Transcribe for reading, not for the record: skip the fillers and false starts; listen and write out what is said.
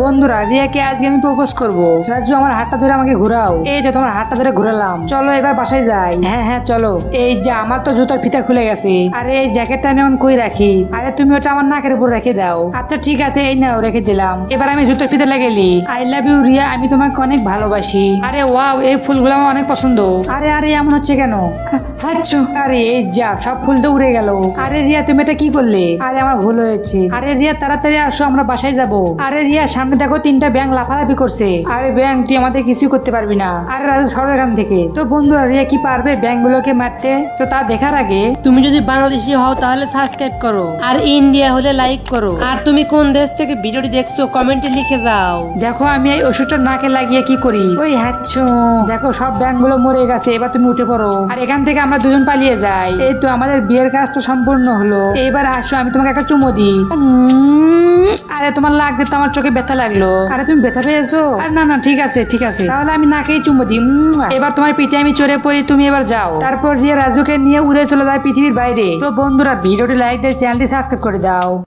বন্ধুরা, রিয়াকে আজকে আমি প্রপোজ করব। রাজু, আমার হাতটা ধরে আমাকে ঘোরাও। এই যে তোমার হাতটা ধরে ঘোরালাম, চলো এবার বাসায় যাই। হ্যাঁ হ্যাঁ চলো। এই যে আমার তো জুতার ফিতা খুলে গেছে। আরে এই জ্যাকেটটা আমি এখন কই রাখি? আরে তুমি ওটা আমার নাকের উপর রেখে দাও। আচ্ছা ঠিক আছে, এই নাও রেখে দিলাম। এবার আমি জুতার ফিতা লাগাইলি। আই লাভ ইউ রিয়া, আমি তোমাকে অনেক ভালোবাসি। আরে ওয়াও, এই ফুলগুলো আমার অনেক পছন্দ। আরে আরে এমন হচ্ছে কেন? আচ্ছা, আরে এই যা, সব ফুল তো উড়ে গেল। আরে রিয়া, তুমি এটা কি করলে? আরে আমার ভুল হয়েছে। আরে রিয়া তাড়াতাড়ি আসো, আমরা বাসায় যাব। আরে রিয়া, সামনে দেখো তিনটা ব্যাঙ লাফালাফি করছে। আরে ব্যাঙ, তুই আমাদের কিছু করতে পারবি না। আরে রাজু, সরো এখান থেকে। তো বন্ধুরা, রিয়া কি পারবে ব্যাঙগুলোকে মারতে? তো তা দেখার আগে তুমি যদি বাংলাদেশি হও তাহলে সাবস্ক্রাইব করো, আর ইন্ডিয়া হলে লাইক করো, আর তুমি কোন দেশ থেকে ভিডিওটি দেখছো কমেন্টে লিখে যাও। দেখো আমি এই ওষুধটা নাকে লাগিয়ে কি করি। ওই হাঁচু, দেখো সব ব্যাঙগুলো মরে গেছে। এবার তুমি উঠে পড়ো, আর এখান থেকে আমরা দুজন পালিয়ে যাই। এই তো আমাদের বিয়ের কাজটা সম্পূর্ণ হলো। এবার আসো, আমি তোমাকে একটা চুমো দিই। আরে তোমার লাগতে তো আমার চোখে ব্যথা লাগলো। আরে তুমি ব্যথা পেয়েছো? আরে না না, ঠিক আছে ঠিক আছে, তাহলে আমি নাকেই চুমো দিই। এবার তোমার পিঠে আমি চড়ে পড়ি, তুমি এবার যাও। তারপর রিয়া রাজুকে নিয়ে উড়ে চলে যায় পৃথিবীর বাইরে। তো বন্ধুরা, ভিডিওটি লাইক দিয়ে চ্যানেলটি সাবস্ক্রাইব করে দাও।